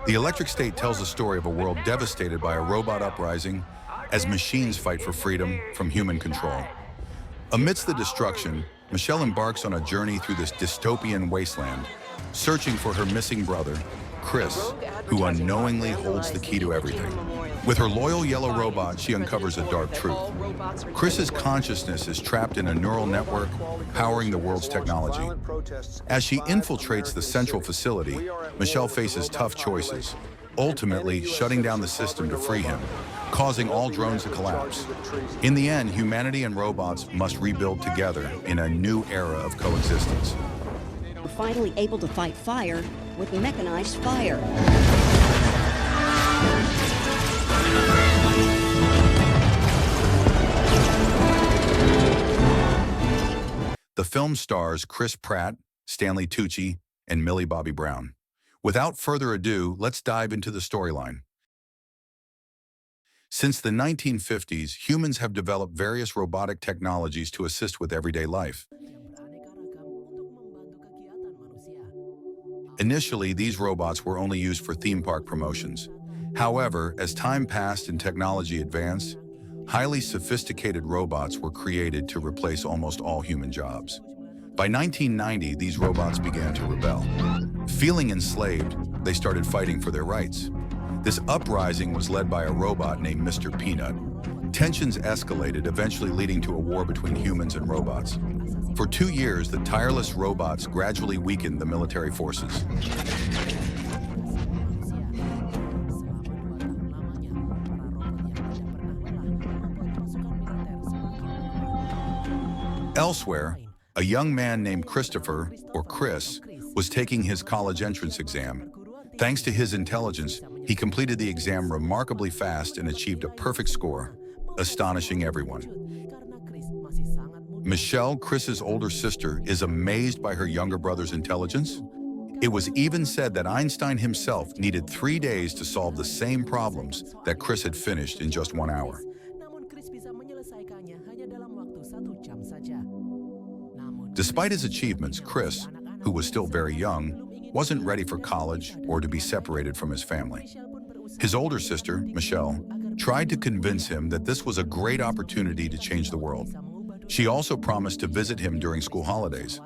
The Electric State tells the story of a world devastated by a robot uprising as machines fight for freedom from human control. Amidst the destruction, Michelle embarks on a journey through this dystopian wasteland, searching for her missing brother, Chris, who unknowingly holds the key to everything. With her loyal yellow robot, she uncovers a dark truth. Chris's consciousness is trapped in a neural network powering the world's technology. As she infiltrates the central facility, Michelle faces tough choices, ultimately shutting down the system to free him, causing all drones to collapse. In the end, humanity and robots must rebuild together in a new era of coexistence. We're finally able to fight fire with mechanized fire. The film stars Chris Pratt, Stanley Tucci, and Millie Bobby Brown. Without further ado, let's dive into the storyline. Since the 1950s, humans have developed various robotic technologies to assist with everyday life. Initially, these robots were only used for theme park promotions. However, as time passed and technology advanced, highly sophisticated robots were created to replace almost all human jobs. By 1990, these robots began to rebel. Feeling enslaved, they started fighting for their rights. This uprising was led by a robot named Mr. Peanut. Tensions escalated, eventually leading to a war between humans and robots. For 2 years, the tireless robots gradually weakened the military forces. Elsewhere, a young man named Christopher, or Chris, was taking his college entrance exam. Thanks to his intelligence, he completed the exam remarkably fast and achieved a perfect score, astonishing everyone. Michelle, Chris's older sister, is amazed by her younger brother's intelligence. It was even said that Einstein himself needed 3 days to solve the same problems that Chris had finished in just 1 hour. Despite his achievements, Chris, who was still very young, wasn't ready for college or to be separated from his family. His older sister, Michelle, tried to convince him that this was a great opportunity to change the world. She also promised to visit him during school holidays.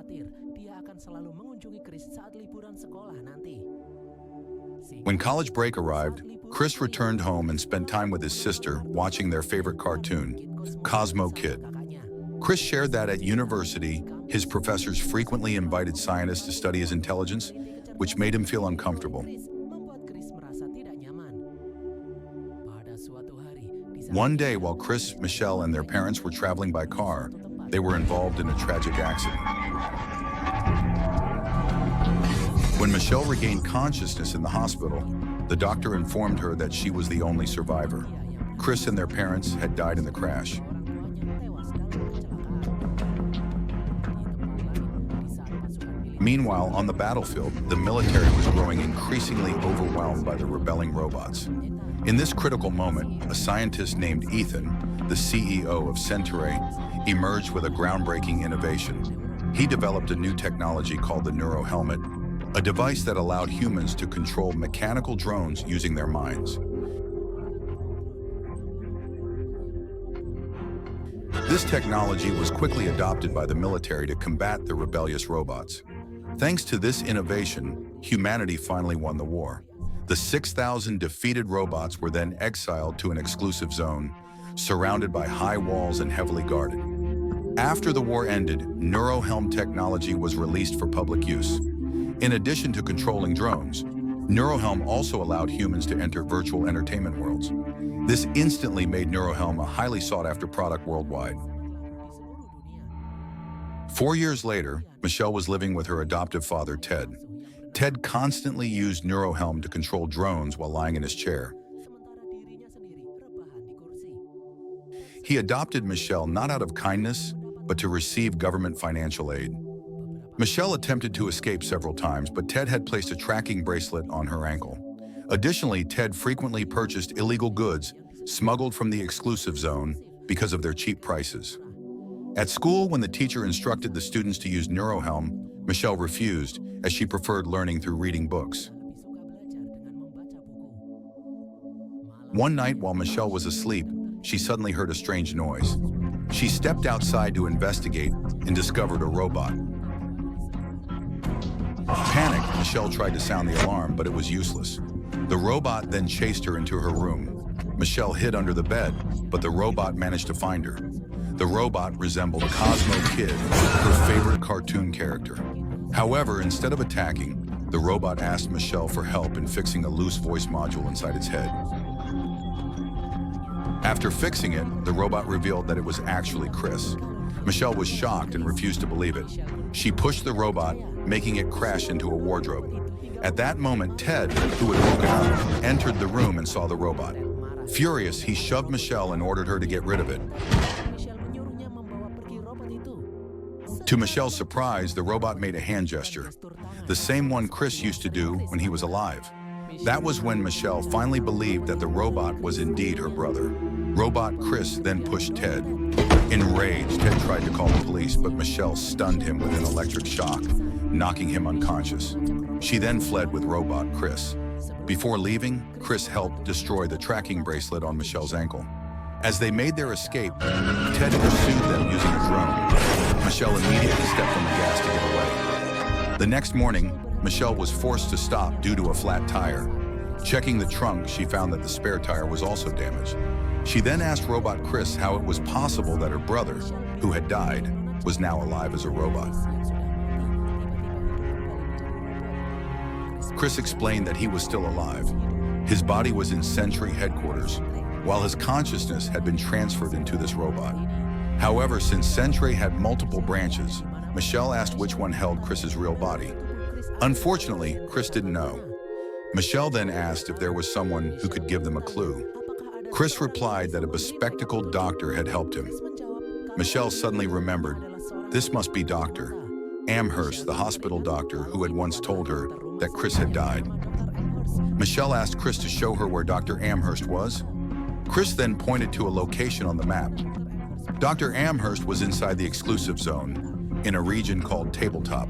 When college break arrived, Chris returned home and spent time with his sister watching their favorite cartoon, Cosmo Kid. Chris shared that at university, his professors frequently invited scientists to study his intelligence, which made him feel uncomfortable. One day, while Chris, Michelle, and their parents were traveling by car, they were involved in a tragic accident. When Michelle regained consciousness in the hospital, the doctor informed her that she was the only survivor. Chris and their parents had died in the crash. Meanwhile, on the battlefield, the military was growing increasingly overwhelmed by the rebelling robots. In this critical moment, a scientist named Ethan, the CEO of Centauri, emerged with a groundbreaking innovation. He developed a new technology called the Neuro Helmet, a device that allowed humans to control mechanical drones using their minds. This technology was quickly adopted by the military to combat the rebellious robots. Thanks to this innovation, humanity finally won the war. The 6,000 defeated robots were then exiled to an exclusive zone, surrounded by high walls and heavily guarded. After the war ended, NeuroHelm technology was released for public use. In addition to controlling drones, NeuroHelm also allowed humans to enter virtual entertainment worlds. This instantly made NeuroHelm a highly sought-after product worldwide. 4 years later, Michelle was living with her adoptive father, Ted. Ted constantly used NeuroHelm to control drones while lying in his chair. He adopted Michelle not out of kindness, but to receive government financial aid. Michelle attempted to escape several times, but Ted had placed a tracking bracelet on her ankle. Additionally, Ted frequently purchased illegal goods smuggled from the exclusive zone because of their cheap prices. At school, when the teacher instructed the students to use NeuroHelm, Michelle refused, as she preferred learning through reading books. One night while Michelle was asleep, she suddenly heard a strange noise. She stepped outside to investigate and discovered a robot. Panicked, Michelle tried to sound the alarm, but it was useless. The robot then chased her into her room. Michelle hid under the bed, but the robot managed to find her. The robot resembled Cosmo Kid, her favorite cartoon character. However, instead of attacking, the robot asked Michelle for help in fixing a loose voice module inside its head. After fixing it, the robot revealed that it was actually Chris. Michelle was shocked and refused to believe it. She pushed the robot, making it crash into a wardrobe. At that moment, Ted, who had woken up, entered the room and saw the robot. Furious, he shoved Michelle and ordered her to get rid of it. To Michelle's surprise, the robot made a hand gesture, the same one Chris used to do when he was alive. That was when Michelle finally believed that the robot was indeed her brother. Robot Chris then pushed Ted. Enraged, Ted tried to call the police, but Michelle stunned him with an electric shock, knocking him unconscious. She then fled with Robot Chris. Before leaving, Chris helped destroy the tracking bracelet on Michelle's ankle. As they made their escape, Ted pursued them using a drone. Michelle immediately stepped on the gas to get away. The next morning, Michelle was forced to stop due to a flat tire. Checking the trunk, she found that the spare tire was also damaged. She then asked Robot Chris how it was possible that her brother, who had died, was now alive as a robot. Chris explained that he was still alive. His body was in Sentry headquarters, while his consciousness had been transferred into this robot. However, since Sentry had multiple branches, Michelle asked which one held Chris's real body. Unfortunately, Chris didn't know. Michelle then asked if there was someone who could give them a clue. Chris replied that a bespectacled doctor had helped him. Michelle suddenly remembered, this must be Dr. Amherst, the hospital doctor who had once told her that Chris had died. Michelle asked Chris to show her where Dr. Amherst was. Chris then pointed to a location on the map. Dr. Amherst was inside the exclusive zone, in a region called Tabletop.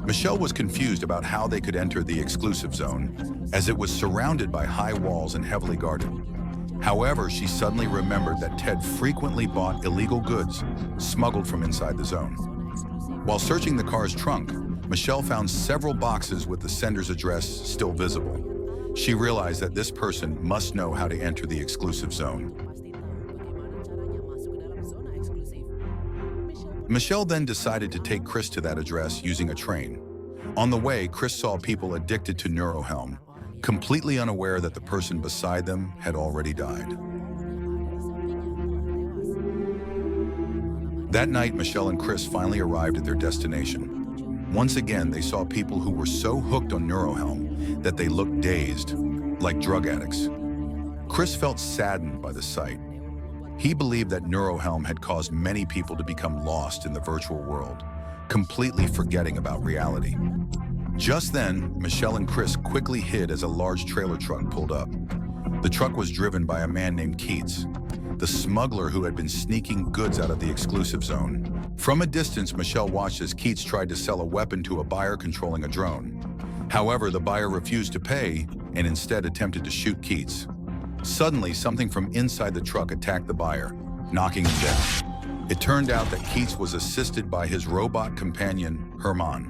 Michelle was confused about how they could enter the exclusive zone, as it was surrounded by high walls and heavily guarded. However, she suddenly remembered that Ted frequently bought illegal goods smuggled from inside the zone. While searching the car's trunk, Michelle found several boxes with the sender's address still visible. She realized that this person must know how to enter the exclusive zone. Michelle then decided to take Chris to that address using a train. On the way, Chris saw people addicted to Neurohelm, completely unaware that the person beside them had already died. That night, Michelle and Chris finally arrived at their destination. Once again, they saw people who were so hooked on Neurohelm that they looked dazed, like drug addicts. Chris felt saddened by the sight. He believed that Neurohelm had caused many people to become lost in the virtual world, completely forgetting about reality. Just then, Michelle and Chris quickly hid as a large trailer truck pulled up. The truck was driven by a man named Keats, the smuggler who had been sneaking goods out of the exclusive zone. From a distance, Michelle watched as Keats tried to sell a weapon to a buyer controlling a drone. However, the buyer refused to pay and instead attempted to shoot Keats. Suddenly, something from inside the truck attacked the buyer, knocking him down. It turned out that Keats was assisted by his robot companion, Herman.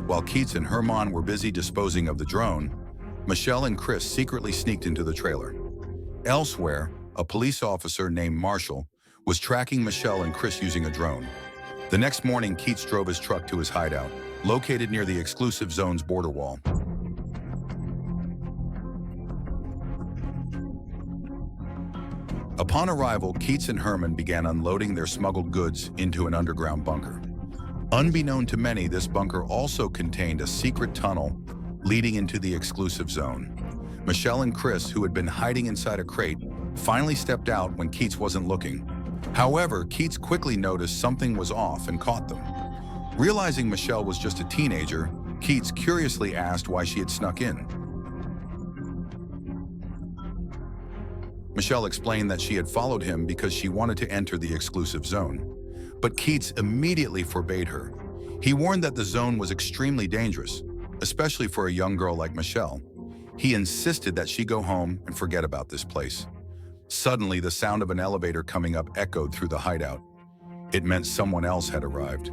While Keats and Herman were busy disposing of the drone, Michelle and Chris secretly sneaked into the trailer. Elsewhere, a police officer named Marshall was tracking Michelle and Chris using a drone. The next morning, Keats drove his truck to his hideout, located near the exclusive zone's border wall. Upon arrival, Keats and Herman began unloading their smuggled goods into an underground bunker. Unbeknown to many, this bunker also contained a secret tunnel leading into the exclusive zone. Michelle and Chris, who had been hiding inside a crate, finally stepped out when Keats wasn't looking. However, Keats quickly noticed something was off and caught them. Realizing Michelle was just a teenager, Keats curiously asked why she had snuck in. Michelle explained that she had followed him because she wanted to enter the exclusive zone. But Keats immediately forbade her. He warned that the zone was extremely dangerous, especially for a young girl like Michelle. He insisted that she go home and forget about this place. Suddenly, the sound of an elevator coming up echoed through the hideout. It meant someone else had arrived.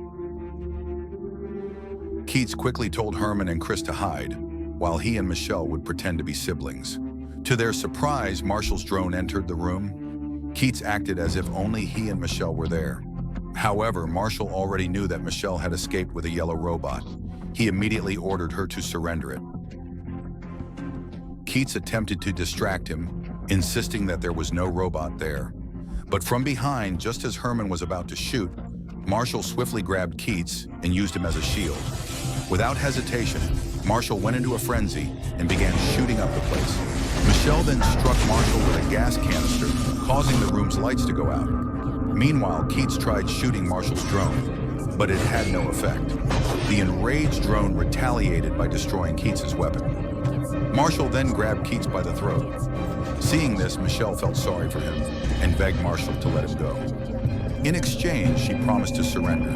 Keats quickly told Herman and Chris to hide, while he and Michelle would pretend to be siblings. To their surprise, Marshall's drone entered the room. Keats acted as if only he and Michelle were there. However, Marshall already knew that Michelle had escaped with a yellow robot. He immediately ordered her to surrender it. Keats attempted to distract him, insisting that there was no robot there. But from behind, just as Herman was about to shoot, Marshall swiftly grabbed Keats and used him as a shield. Without hesitation, Marshall went into a frenzy and began shooting up the place. Michelle then struck Marshall with a gas canister, causing the room's lights to go out. Meanwhile, Keats tried shooting Marshall's drone, but it had no effect. The enraged drone retaliated by destroying Keats's weapon. Marshall then grabbed Keats by the throat. Seeing this, Michelle felt sorry for him and begged Marshall to let him go. In exchange, she promised to surrender.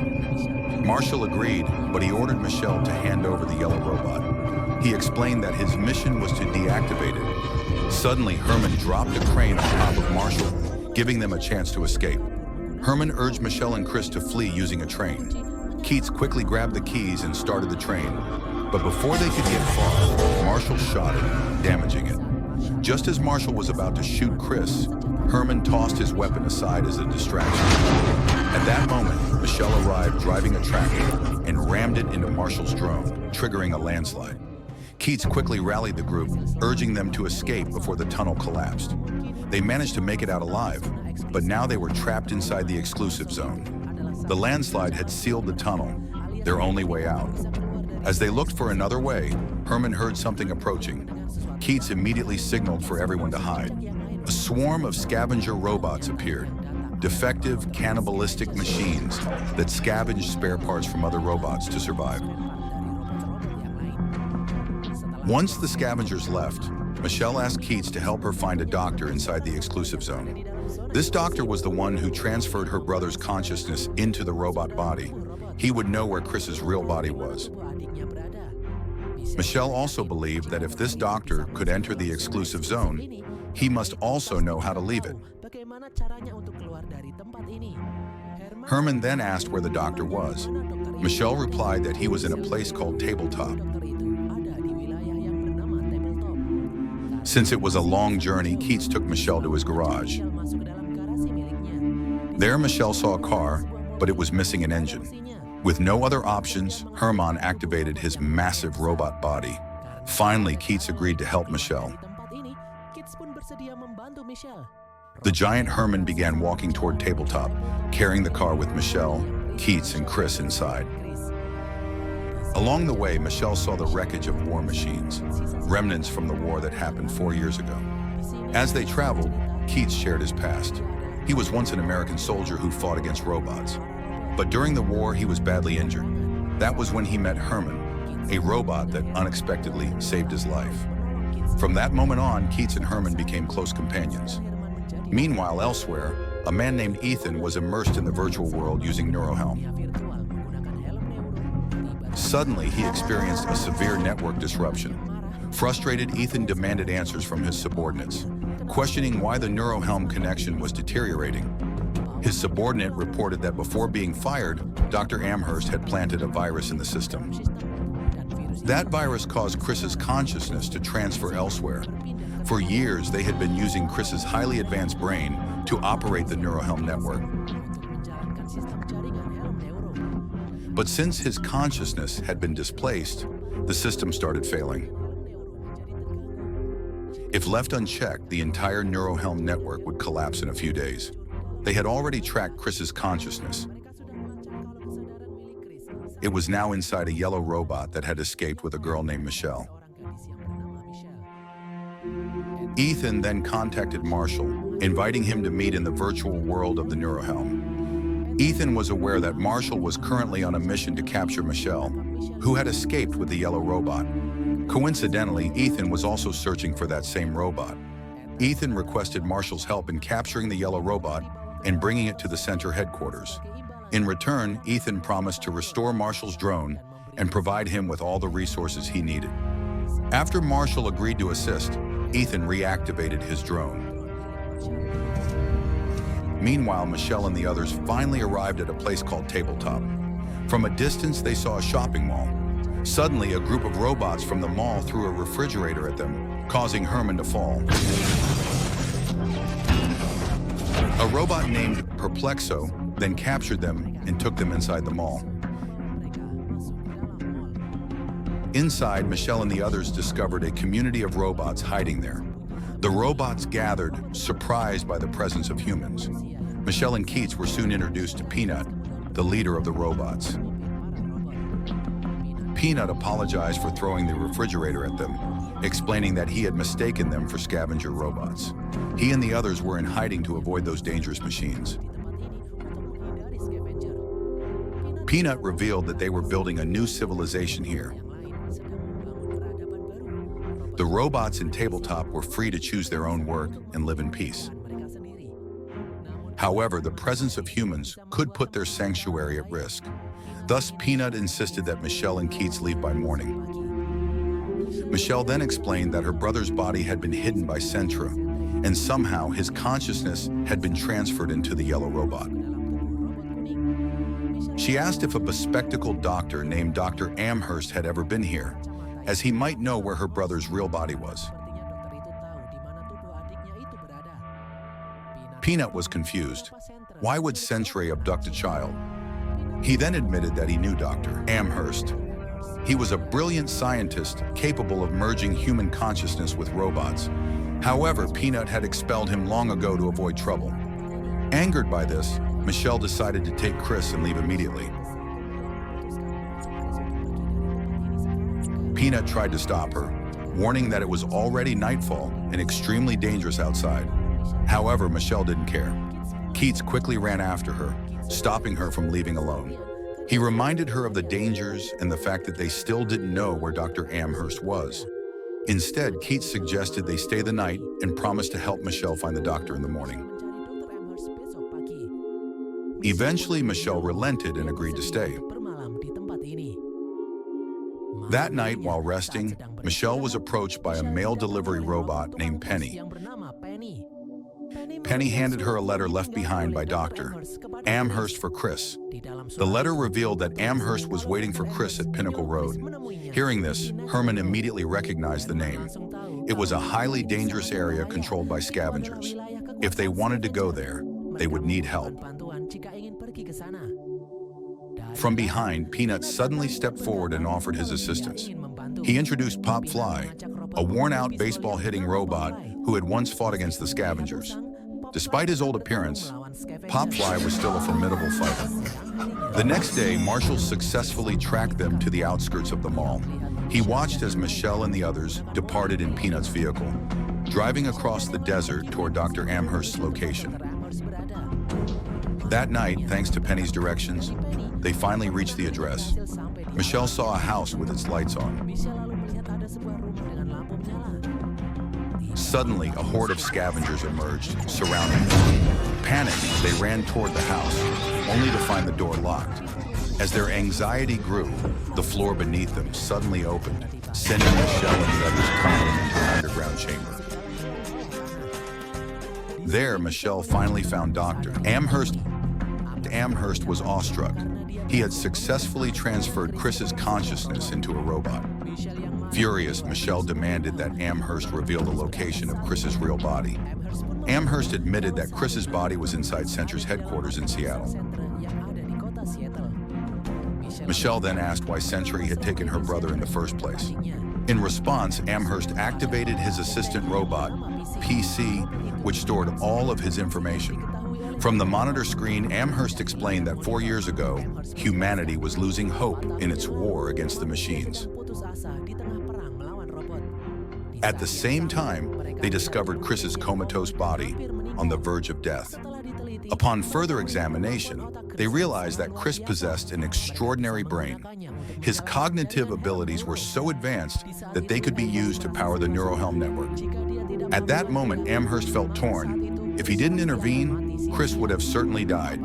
Marshall agreed, but he ordered Michelle to hand over the yellow robot. He explained that his mission was to deactivate it. Suddenly, Herman dropped a crane on top of Marshall, giving them a chance to escape. Herman urged Michelle and Chris to flee using a train. Keats quickly grabbed the keys and started the train. But before they could get far, Marshall shot it, damaging it. Just as Marshall was about to shoot Chris, Herman tossed his weapon aside as a distraction. At that moment, Michelle arrived driving a tractor and rammed it into Marshall's drone, triggering a landslide. Keats quickly rallied the group, urging them to escape before the tunnel collapsed. They managed to make it out alive, but now they were trapped inside the exclusive zone. The landslide had sealed the tunnel, their only way out. As they looked for another way, Herman heard something approaching. Keats immediately signaled for everyone to hide. A swarm of scavenger robots appeared, defective, cannibalistic machines that scavenged spare parts from other robots to survive. Once the scavengers left, Michelle asked Keats to help her find a doctor inside the exclusive zone. This doctor was the one who transferred her brother's consciousness into the robot body. He would know where Chris's real body was. Michelle also believed that if this doctor could enter the exclusive zone, he must also know how to leave it. Herman then asked where the doctor was. Michelle replied that he was in a place called Tabletop. Since it was a long journey, Keats took Michelle to his garage. There, Michelle saw a car, but it was missing an engine. With no other options, Herman activated his massive robot body. Finally, Keats agreed to help Michelle. The giant Herman began walking toward Tabletop, carrying the car with Michelle, Keats, and Chris inside. Along the way, Michelle saw the wreckage of war machines, remnants from the war that happened 4 years ago. As they traveled, Keats shared his past. He was once an American soldier who fought against robots. But during the war, he was badly injured. That was when he met Herman, a robot that unexpectedly saved his life. From that moment on, Keats and Herman became close companions. Meanwhile, elsewhere, a man named Ethan was immersed in the virtual world using NeuroHelm. Suddenly, he experienced a severe network disruption. Frustrated, Ethan demanded answers from his subordinates, questioning why the NeuroHelm connection was deteriorating. His subordinate reported that before being fired, Dr. Amherst had planted a virus in the system. That virus caused Chris's consciousness to transfer elsewhere. For years, they had been using Chris's highly advanced brain to operate the NeuroHelm network. But since his consciousness had been displaced, the system started failing. If left unchecked, the entire NeuroHelm network would collapse in a few days. They had already tracked Chris's consciousness. It was now inside a yellow robot that had escaped with a girl named Michelle. Ethan then contacted Marshall, inviting him to meet in the virtual world of the NeuroHelm. Ethan was aware that Marshall was currently on a mission to capture Michelle, who had escaped with the yellow robot. Coincidentally, Ethan was also searching for that same robot. Ethan requested Marshall's help in capturing the yellow robot and bringing it to the center headquarters. In return, Ethan promised to restore Marshall's drone and provide him with all the resources he needed. After Marshall agreed to assist, Ethan reactivated his drone. Meanwhile, Michelle and the others finally arrived at a place called Tabletop. From a distance, they saw a shopping mall. Suddenly, a group of robots from the mall threw a refrigerator at them, causing Herman to fall. A robot named Perplexo then captured them and took them inside the mall. Inside, Michelle and the others discovered a community of robots hiding there. The robots gathered, surprised by the presence of humans. Michelle and Keats were soon introduced to Peanut, the leader of the robots. Peanut apologized for throwing the refrigerator at them, explaining that he had mistaken them for scavenger robots. He and the others were in hiding to avoid those dangerous machines. Peanut revealed that they were building a new civilization here. The robots in Tabletop were free to choose their own work and live in peace. However, the presence of humans could put their sanctuary at risk. Thus, Peanut insisted that Michelle and Keats leave by morning. Michelle then explained that her brother's body had been hidden by Sentra, and somehow his consciousness had been transferred into the yellow robot. She asked if a bespectacled doctor named Dr. Amherst had ever been here, as he might know where her brother's real body was. Peanut was confused. Why would Sentry abduct a child? He then admitted that he knew Dr. Amherst. He was a brilliant scientist capable of merging human consciousness with robots. However, Peanut had expelled him long ago to avoid trouble. Angered by this, Michelle decided to take Chris and leave immediately. Peanut tried to stop her, warning that it was already nightfall and extremely dangerous outside. However, Michelle didn't care. Keats quickly ran after her, stopping her from leaving alone. He reminded her of the dangers and the fact that they still didn't know where Dr. Amherst was. Instead, Keats suggested they stay the night and promised to help Michelle find the doctor in the morning. Eventually, Michelle relented and agreed to stay. That night, while resting, Michelle was approached by a mail delivery robot named Penny. Penny handed her a letter left behind by Dr. Amherst for Chris. The letter revealed that Amherst was waiting for Chris at Pinnacle Road. Hearing this, Herman immediately recognized the name. It was a highly dangerous area controlled by scavengers. If they wanted to go there, they would need help. From behind, Peanut suddenly stepped forward and offered his assistance. He introduced Pop Fly, a worn-out baseball-hitting robot who had once fought against the scavengers. Despite his old appearance, Pop Fly was still a formidable fighter. The next day, Marshall successfully tracked them to the outskirts of the mall. He watched as Michelle and the others departed in Peanut's vehicle, driving across the desert toward Dr. Amherst's location. That night, thanks to Penny's directions, they finally reached the address. Michelle saw a house with its lights on. Suddenly, a horde of scavengers emerged, surrounding them. Panicked, they ran toward the house, only to find the door locked. As their anxiety grew, the floor beneath them suddenly opened, sending Michelle and the others tumbling into an underground chamber. There, Michelle finally found Dr. Amherst. Amherst was awestruck. He had successfully transferred Chris's consciousness into a robot. Furious, Michelle demanded that Amherst reveal the location of Chris's real body. Amherst admitted that Chris's body was inside Center's headquarters in Seattle. Michelle then asked why Sentry had taken her brother in the first place. In response, Amherst activated his assistant robot, PC, which stored all of his information. From the monitor screen, Amherst explained that 4 years ago, humanity was losing hope in its war against the machines. At the same time, they discovered Chris's comatose body on the verge of death. Upon further examination, they realized that Chris possessed an extraordinary brain. His cognitive abilities were so advanced that they could be used to power the NeuroHelm network. At that moment, Amherst felt torn. If he didn't intervene, Chris would have certainly died.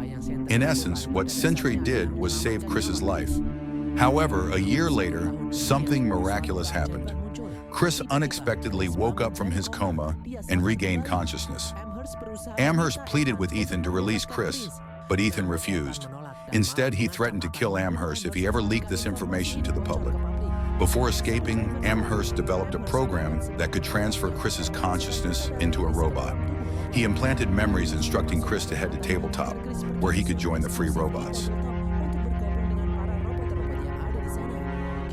In essence, what Sentry did was save Chris's life. However, a year later, something miraculous happened. Chris unexpectedly woke up from his coma and regained consciousness. Amherst pleaded with Ethan to release Chris, but Ethan refused. Instead, he threatened to kill Amherst if he ever leaked this information to the public. Before escaping, Amherst developed a program that could transfer Chris's consciousness into a robot. He implanted memories instructing Chris to head to Tabletop, where he could join the free robots.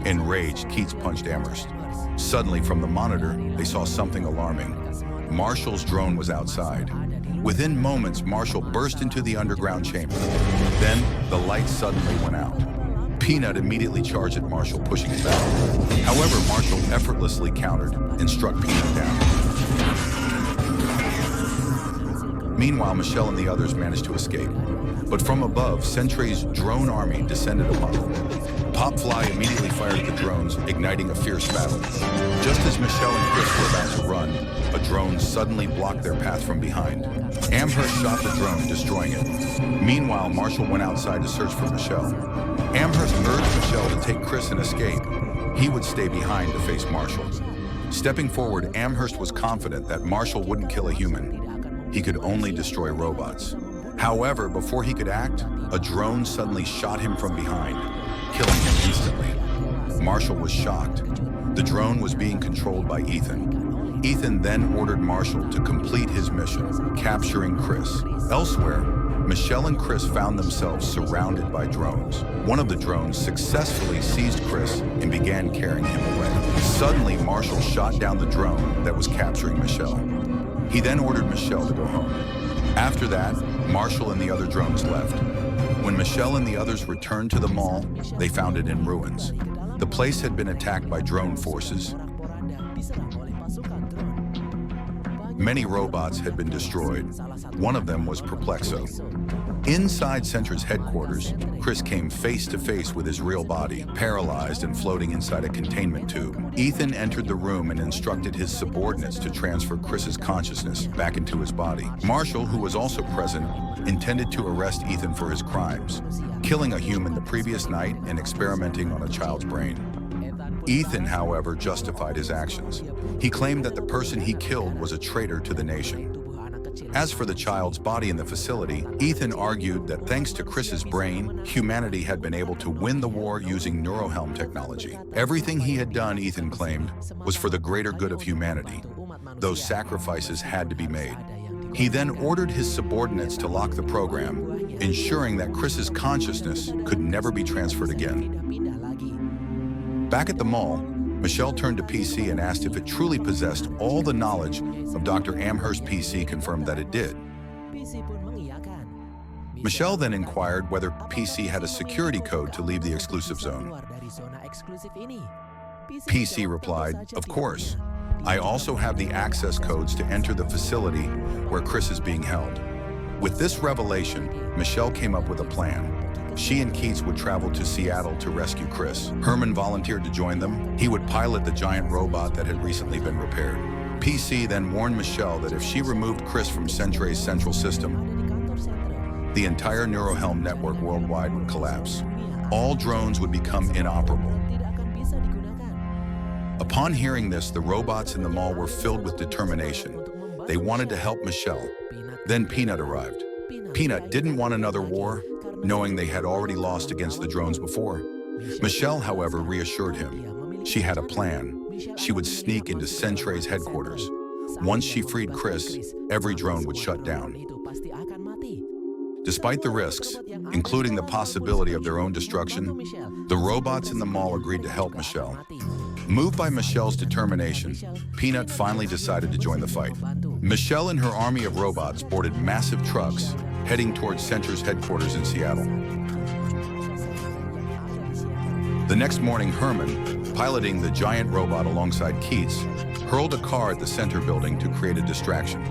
Enraged, Keats punched Amherst. Suddenly, from the monitor, they saw something alarming. Marshall's drone was outside. Within moments, Marshall burst into the underground chamber. Then, the lights suddenly went out. Peanut immediately charged at Marshall, pushing him back. However, Marshall effortlessly countered and struck Peanut down. Meanwhile, Michelle and the others managed to escape. But from above, Sentry's drone army descended upon them. Popfly immediately fired at the drones, igniting a fierce battle. Just as Michelle and Chris were about to run, a drone suddenly blocked their path from behind. Amherst shot the drone, destroying it. Meanwhile, Marshall went outside to search for Michelle. Amherst urged Michelle to take Chris and escape. He would stay behind to face Marshall. Stepping forward, Amherst was confident that Marshall wouldn't kill a human. He could only destroy robots. However, before he could act, a drone suddenly shot him from behind, killing him instantly. Marshall was shocked. The drone was being controlled by Ethan. Ethan then ordered Marshall to complete his mission, capturing Chris. Elsewhere, Michelle and Chris found themselves surrounded by drones. One of the drones successfully seized Chris and began carrying him away. Suddenly, Marshall shot down the drone that was capturing Michelle. He then ordered Michelle to go home. After that, Marshall and the other drones left. When Michelle and the others returned to the mall, they found it in ruins. The place had been attacked by drone forces. Many robots had been destroyed. One of them was Perplexo. Inside Sentra's headquarters, Chris came face to face with his real body, paralyzed and floating inside a containment tube. Ethan entered the room and instructed his subordinates to transfer Chris's consciousness back into his body. Marshall, who was also present, intended to arrest Ethan for his crimes, killing a human the previous night and experimenting on a child's brain. Ethan, however, justified his actions. He claimed that the person he killed was a traitor to the nation. As for the child's body in the facility, Ethan argued that thanks to Chris's brain, humanity had been able to win the war using neurohelm technology. Everything he had done, Ethan claimed, was for the greater good of humanity. Those sacrifices had to be made. He then ordered his subordinates to lock the program, ensuring that Chris's consciousness could never be transferred again. Back at the mall, Michelle turned to PC and asked if it truly possessed all the knowledge of Dr. Amherst's. PC confirmed that it did. Michelle then inquired whether PC had a security code to leave the exclusive zone. PC replied, "Of course. I also have the access codes to enter the facility where Chris is being held." With this revelation, Michelle came up with a plan. She and Keats would travel to Seattle to rescue Chris. Herman volunteered to join them. He would pilot the giant robot that had recently been repaired. PC then warned Michelle that if she removed Chris from Sentray's central system, the entire neurohelm network worldwide would collapse. All drones would become inoperable. Upon hearing this, the robots in the mall were filled with determination. They wanted to help Michelle. Then Peanut arrived. Peanut didn't want another war, knowing they had already lost against the drones before. Michelle, however, reassured him. She had a plan. She would sneak into Sentray's headquarters. Once she freed Chris, every drone would shut down. Despite the risks, including the possibility of their own destruction, the robots in the mall agreed to help Michelle. Moved by Michelle's determination, Peanut finally decided to join the fight. Michelle and her army of robots boarded massive trucks, heading towards Sentra's headquarters in Seattle. The next morning, Herman, piloting the giant robot alongside Keats, hurled a car at the center building to create a distraction.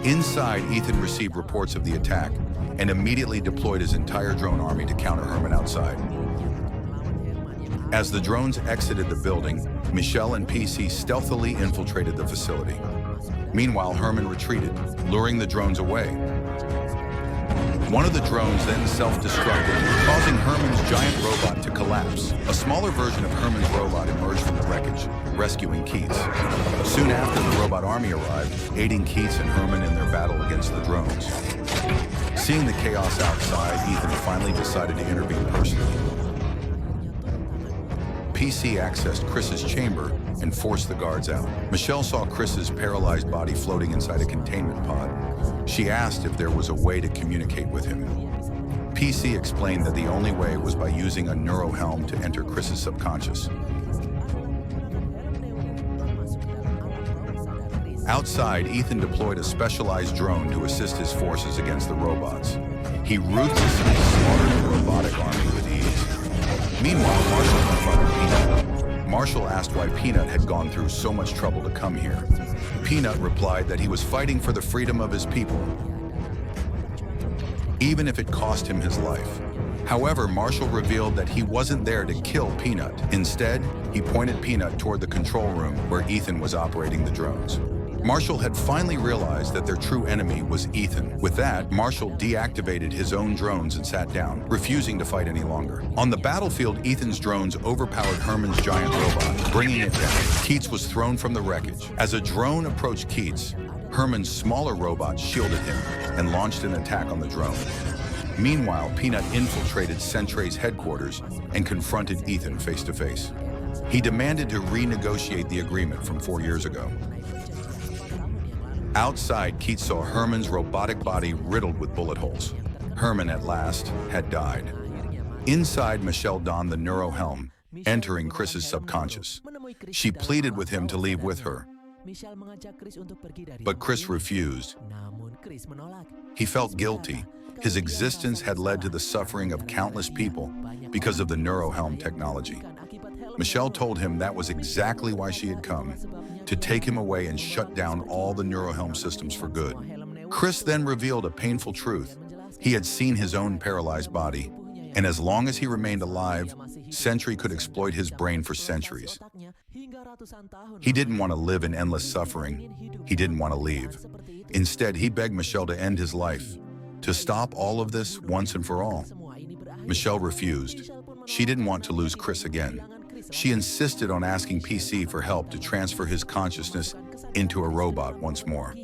Inside, Ethan received reports of the attack and immediately deployed his entire drone army to counter Herman outside. As the drones exited the building, Michelle and PC stealthily infiltrated the facility. Meanwhile, Herman retreated, luring the drones away. One of the drones then self-destructed, causing Herman's giant robot to collapse. A smaller version of Herman's robot emerged from the wreckage, rescuing Keats. Soon after, the robot army arrived, aiding Keats and Herman in their battle against the drones. Seeing the chaos outside, Ethan finally decided to intervene personally. PC accessed Chris's chamber and forced the guards out. Michelle saw Chris's paralyzed body floating inside a containment pod. She asked if there was a way to communicate with him. PC explained that the only way was by using a neurohelm to enter Chris's subconscious. Outside, Ethan deployed a specialized drone to assist his forces against the robots. He ruthlessly slaughtered the robotic army with ease. Meanwhile, Marshall confronted Peanut. Marshall asked why Peanut had gone through so much trouble to come here. Peanut replied that he was fighting for the freedom of his people, even if it cost him his life. However, Marshall revealed that he wasn't there to kill Peanut. Instead, he pointed Peanut toward the control room where Ethan was operating the drones. Marshall had finally realized that their true enemy was Ethan. With that, Marshall deactivated his own drones and sat down, refusing to fight any longer. On the battlefield, Ethan's drones overpowered Herman's giant robot, bringing it down. Keats was thrown from the wreckage. As a drone approached Keats, Herman's smaller robot shielded him and launched an attack on the drone. Meanwhile, Peanut infiltrated Sentry's headquarters and confronted Ethan face to face. He demanded to renegotiate the agreement from 4 years ago. Outside, Keats saw Herman's robotic body riddled with bullet holes. Herman, at last, had died. Inside, Michelle donned the neurohelm, entering Chris's subconscious. She pleaded with him to leave with her, but Chris refused. He felt guilty. His existence had led to the suffering of countless people because of the neurohelm technology. Michelle told him that was exactly why she had come, to take him away and shut down all the neurohelm systems for good. Chris then revealed a painful truth. He had seen his own paralyzed body, and as long as he remained alive, Sentry could exploit his brain for centuries. He didn't want to live in endless suffering. He didn't want to leave. Instead, he begged Michelle to end his life, to stop all of this once and for all. Michelle refused. She didn't want to lose Chris again. She insisted on asking PC for help to transfer his consciousness into a robot once more.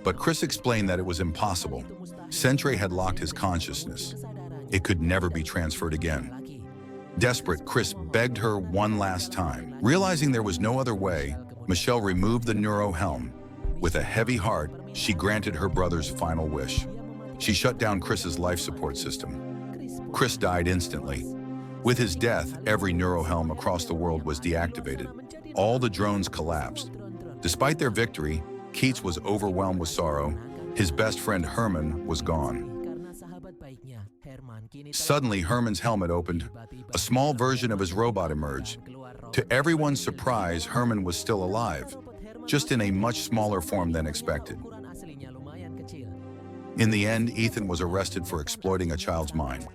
But Chris explained that it was impossible. Sentry had locked his consciousness. It could never be transferred again. Desperate, Chris begged her one last time. Realizing there was no other way, Michelle removed the neurohelm. With a heavy heart, she granted her brother's final wish. She shut down Chris's life support system. Chris died instantly. With his death, every neurohelm across the world was deactivated. All the drones collapsed. Despite their victory, Keats was overwhelmed with sorrow. His best friend Herman was gone. Suddenly, Herman's helmet opened. A small version of his robot emerged. To everyone's surprise, Herman was still alive, just in a much smaller form than expected. In the end, Ethan was arrested for exploiting a child's mind.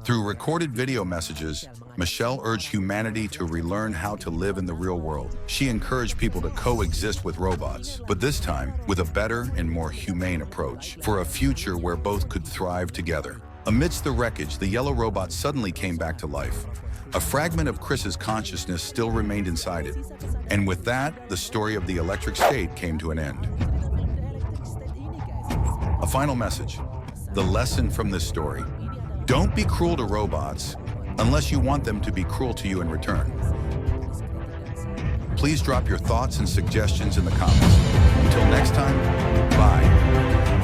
Through recorded video messages, Michelle urged humanity to relearn how to live in the real world. She encouraged people to coexist with robots, but this time with a better and more humane approach, for a future where both could thrive together. Amidst the wreckage, the yellow robot suddenly came back to life. A fragment of Chris's consciousness still remained inside it. And with that, the story of the electric state came to an end. A final message. The lesson from this story: don't be cruel to robots unless you want them to be cruel to you in return. Please drop your thoughts and suggestions in the comments. Until next time, bye.